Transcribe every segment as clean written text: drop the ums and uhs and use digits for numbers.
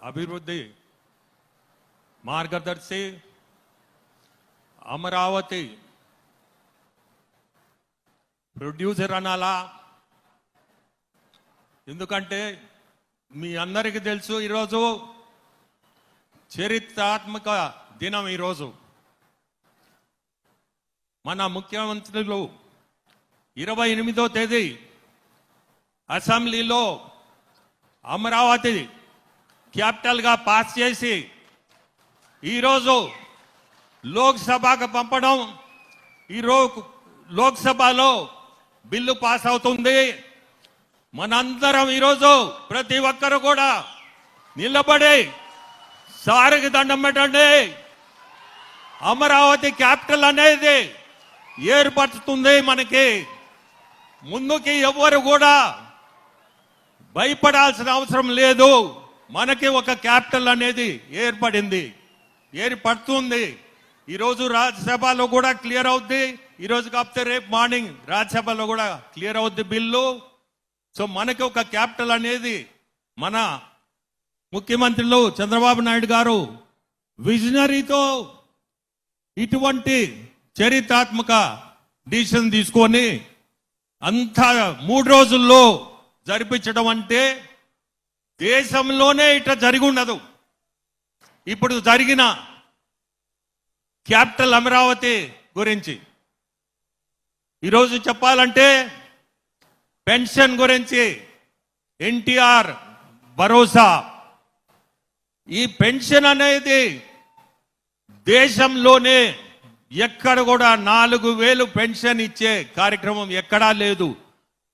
అభివృద్ధి మార్గదర్శి అమరావతి ప్రొడ్యూసర్ అనాలా? ఎందుకంటే మీ అందరికీ తెలుసు ఈరోజు చరిత్రాత్మక దినం. ఈరోజు మన ముఖ్యమంత్రులు 28వ తేదీ అసెంబ్లీలో అమరావతి క్యాపిటల్గా పాస్ చేసి ఈరోజు లోక్సభకు పంపడం, ఈరోజు లోక్సభలో బిల్లు పాస్ అవుతుంది. మనందరం ఈరోజు ప్రతి ఒక్కరు కూడా నిలబడి సారికి దండం పెట్టండి. అమరావతి క్యాపిటల్ అనేది ఏర్పడుతుంది. మనకి ముందుకి ఎవ్వరు కూడా భయపడాల్సిన అవసరం లేదు. మనకి ఒక క్యాపిటల్ అనేది ఏర్పడుతుంది. ఈరోజు రాజ్యసభలో కూడా క్లియర్ అవుద్ది. ఈరోజు కాకపోతే రేపు మార్నింగ్ రాజ్యసభలో కూడా క్లియర్ అవుద్ది బిల్లు. సో మనకి ఒక క్యాపిటల్ అనేది మన ముఖ్యమంత్రులు చంద్రబాబు నాయుడు గారు విజనరీతో ఇటువంటి చరిత్రాత్మక డిసిషన్ తీసుకొని అంతా 3 రోజుల్లో జరిపించడం అంటే దేశంలోనే ఇట్లా జరిగి ఉండదు. ఇప్పుడు జరిగిన క్యాపిటల్ అమరావతి గురించి ఈరోజు చెప్పాలంటే పెన్షన్ గురించి ఎన్టీఆర్ భరోసా, ఈ పెన్షన్ అనేది దేశంలోనే ఎక్కడ కూడా 4000 పెన్షన్ ఇచ్చే కార్యక్రమం ఎక్కడా లేదు.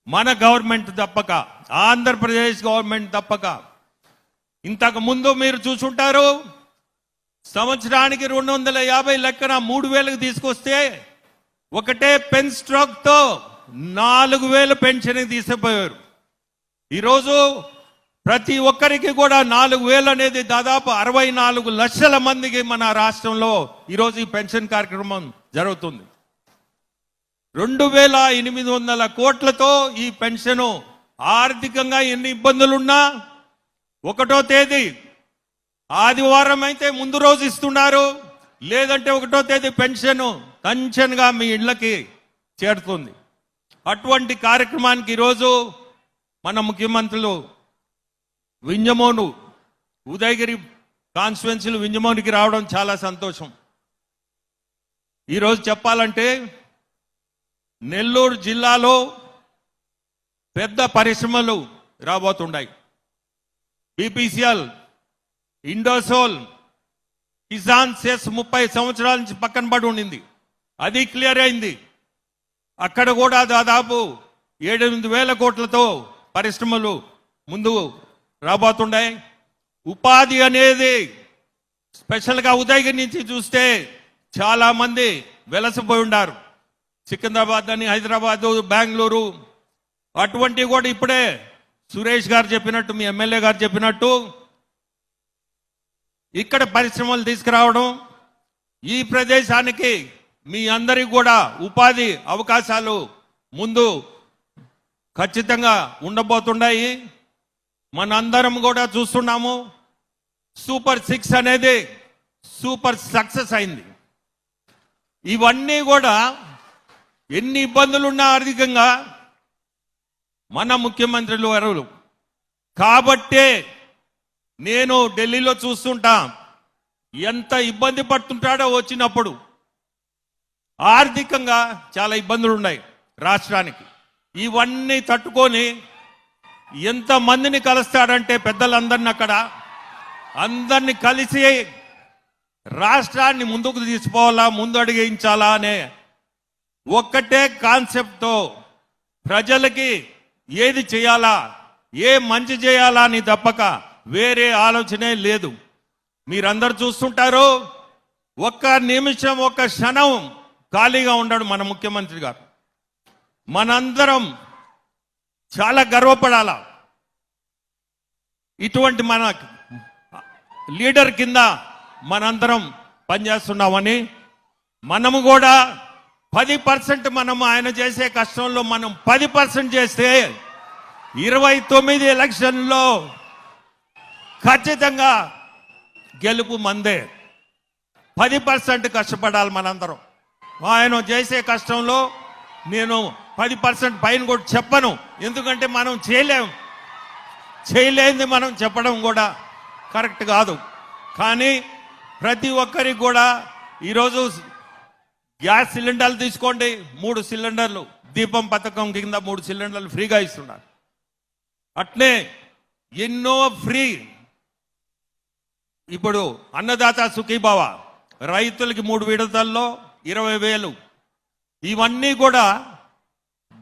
మన గవర్నమెంట్ తప్పక, ఆంధ్రప్రదేశ్ గవర్నమెంట్ తప్పక. ఇంతకు ముందు మీరు చూసుంటారు, సంవత్సరానికి 250 లెక్కన 3000కి తీసుకొస్తే ఒకటే పెన్ స్ట్రోక్ తో 4000 పెన్షన్ తీసుకుపోయారు. ఈరోజు ప్రతి ఒక్కరికి కూడా 4000 అనేది దాదాపు 64 లక్షల మందికి మన రాష్ట్రంలో ఈరోజు ఈ పెన్షన్ కార్యక్రమం జరుగుతుంది. 2800 కోట్లతో ఈ పెన్షన్ ఆర్థికంగా ఎన్ని ఇబ్బందులున్నా 1వ తేదీ ఆదివారం అయితే ముందు రోజు ఇస్తున్నారు, లేదంటే 1వ తేదీ పెన్షన్ టెన్షన్గా మీ ఇళ్లకి చేరుతుంది. అటువంటి కార్యక్రమానికి ఈరోజు మన ముఖ్యమంత్రులు వింజమోను, ఉదయగిరి కాన్స్టిట్యున్సీలు వింజమోనికి రావడం చాలా సంతోషం. ఈరోజు చెప్పాలంటే నెల్లూరు జిల్లాలో పెద్ద పరిశ్రమలు రాబోతున్నాయి. బీపీసీఎల్, ఇండోసోల్, కిసాన్ సెస్ 30 సంవత్సరాల నుంచి పక్కన పడి ఉండింది, అది క్లియర్ అయింది. అక్కడ కూడా దాదాపు 7-8 కోట్లతో పరిశ్రమలు ముందు రాబోతున్నాయి. ఉపాధి అనేది స్పెషల్గా ఉదయగిరి నుంచి చూస్తే చాలా మంది వెలసిపోయి ఉన్నారు. సికింద్రాబాద్ అని, హైదరాబాదు, బెంగళూరు అటువంటి కూడా ఇప్పుడే సురేష్ గారు చెప్పినట్టు, మీ ఎమ్మెల్యే గారు చెప్పినట్టు ఇక్కడ పరిశ్రమలు తీసుకురావడం, ఈ ప్రదేశానికి మీ అందరికి కూడా ఉపాధి అవకాశాలు ముందు ఖచ్చితంగా ఉండబోతున్నాయి. మనందరం కూడా చూస్తున్నాము, సూపర్ 6 అనేది సూపర్ సక్సెస్ అయింది. ఇవన్నీ కూడా ఎన్ని ఇబ్బందులున్నా ఆర్థికంగా మన ముఖ్యమంత్రులు ఎవరు కాబట్టే నేను ఢిల్లీలో చూస్తుంటా ఎంత ఇబ్బంది పడుతుంటాడో. వచ్చినప్పుడు ఆర్థికంగా చాలా ఇబ్బందులు ఉన్నాయి రాష్ట్రానికి. ఇవన్నీ తట్టుకొని ఎంతమందిని కలుస్తాడంటే పెద్దలందరినీ అక్కడ అందరినీ కలిసి రాష్ట్రాన్ని ముందుకు తీసుకోవాలా, ముందు అడిగించాలా అనే ఒక్కటే కాన్సెప్ట్తో ప్రజలకి ఏది చేయాలా, ఏ మంచి చేయాలా అని తప్పక వేరే ఆలోచనే లేదు. మీరందరూ చూస్తుంటారు, ఒక్క నిమిషం, ఒక్క క్షణం ఖాళీగా ఉండడు మన ముఖ్యమంత్రి గారు. మనందరం చాలా గర్వపడాలా. ఇటువంటి మన లీడర్ కింద మనందరం పనిచేస్తున్నామని. మనము కూడా 10% మనం ఆయన చేసే కష్టంలో మనం 10% చేస్తే 29 ఎలక్షన్లో ఖచ్చితంగా గెలుపు మందే. 10% కష్టపడాలి మనందరం. ఆయన చేసే కష్టంలో నేను 10% పైన కూడా చెప్పను, ఎందుకంటే మనం చేయలేనిది మనం చెప్పడం కూడా కరెక్ట్ కాదు. కానీ ప్రతి ఒక్కరికి కూడా ఈరోజు గ్యాస్ సిలిండర్లు తీసుకోండి, 3 సిలిండర్లు దీపం పథకం కింద 3 సిలిండర్లు ఫ్రీగా ఇస్తున్నారు. అట్నే ఎన్నో ఫ్రీ. ఇప్పుడు అన్నదాత సుఖీభావ రైతులకి 3 విడతల్లో 20,000. ఇవన్నీ కూడా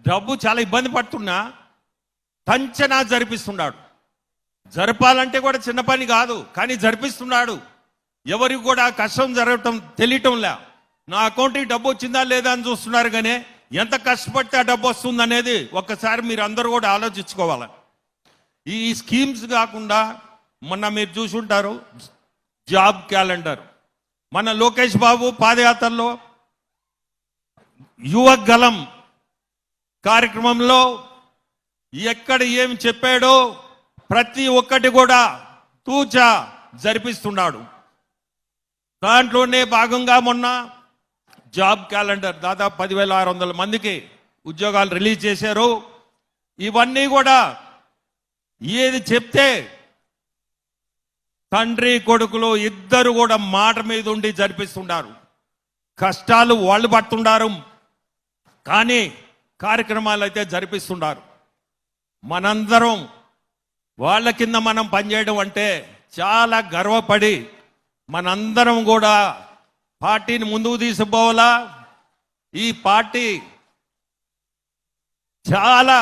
డబ్బు చాలా ఇబ్బంది పడుతున్నా టంచనా జరిపిస్తున్నాడు. జరపాలంటే కూడా చిన్న పని కాదు, కానీ జరిపిస్తున్నాడు. ఎవరికి కూడా కష్టం జరగటం తెలియటంలే. నా అకౌంట్కి డబ్బు వచ్చిందా లేదా అని చూస్తున్నారు, కానీ ఎంత కష్టపడితే ఆ డబ్బు వస్తుంది అనేది ఒక్కసారి మీరు అందరూ కూడా ఆలోచించుకోవాలి. ఈ స్కీమ్స్ కాకుండా మొన్న మీరు చూసుంటారు జాబ్ క్యాలెండర్. మన లోకేష్ బాబు పాదయాత్రలో యువగలం కార్యక్రమంలో ఎక్కడ ఏం చెప్పాడో ప్రతి ఒక్కటి కూడా తూచా జరిపిస్తున్నాడు. దాంట్లోనే భాగంగా మొన్న జాబ్ క్యాలెండర్ దాదాపు 10,600 మందికి ఉద్యోగాలు రిలీజ్ చేశారు. ఇవన్నీ కూడా ఏది చెప్తే తండ్రి కొడుకులు ఇద్దరు కూడా మాట మీద ఉండి జరిపిస్తున్నారు. కష్టాలు వాళ్ళు పడుతున్నారు, కానీ కార్యక్రమాలు అయితే జరిపిస్తున్నారు. మనందరం వాళ్ళ కింద మనం పనిచేయడం అంటే చాలా గర్వపడి మనందరం కూడా పార్టీని ముందుకు తీసుకుపోవాలా. ఈ పార్టీ చాలా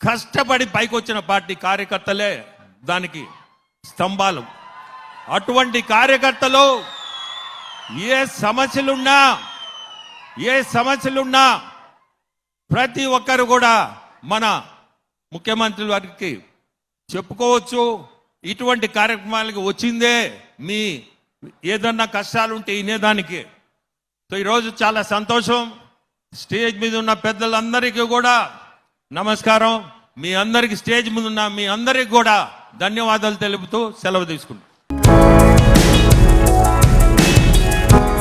కష్టపడి పైకి వచ్చిన పార్టీ, కార్యకర్తలే దానికి స్తంభాలు. అటువంటి కార్యకర్తలు ఏ సమస్యలున్నా ప్రతి ఒక్కరు కూడా మన ముఖ్యమంత్రి వారికి చెప్పుకోవచ్చు. ఇటువంటి కార్యక్రమాలకి వచ్చిందే మీ ఏదన్నా కష్టాలుంటే వినేదానికి. సో ఈరోజు చాలా సంతోషం. స్టేజ్ మీద ఉన్న పెద్దలందరికీ కూడా నమస్కారం. మీ అందరికి స్టేజ్ మీద ఉన్న మీ అందరికి కూడా ధన్యవాదాలు తెలుపుతూ సెలవు తీసుకుంటాం.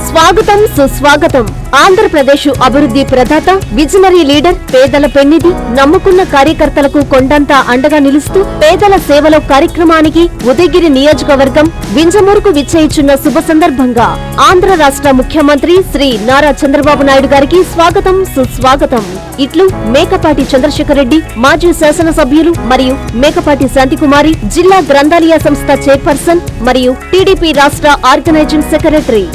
స్వాగతం సుస్వాగతం. ఆంధ్రప్రదేశ్ అభివృద్ధి ప్రదాత, విజనరీ లీడర్, పేదల పెన్నిధి, నమ్ముకున్న కార్యకర్తలకు కొండంతా అండగా నిలుస్తూ పేదల సేవలో కార్యక్రమానికి ఉదయగిరి నియోజకవర్గం వింజమూరుకు విచ్చేయిచున్న శుభ సందర్భంగా ఆంధ్ర రాష్ట్ర ముఖ్యమంత్రి శ్రీ నారా చంద్రబాబు నాయుడు గారికి స్వాగతం సుస్వాగతం. ఇట్లు మేకపాటి చంద్రశేఖర్ రెడ్డి, మాజీ శాసనసభ్యులు మరియు మేకపాటి శాంతికుమారి, జిల్లా గ్రంథాలయ సంస్థ చైర్పర్సన్ మరియు టీడీపీ రాష్ట్ర ఆర్గనైజింగ్ సెక్రటరీ.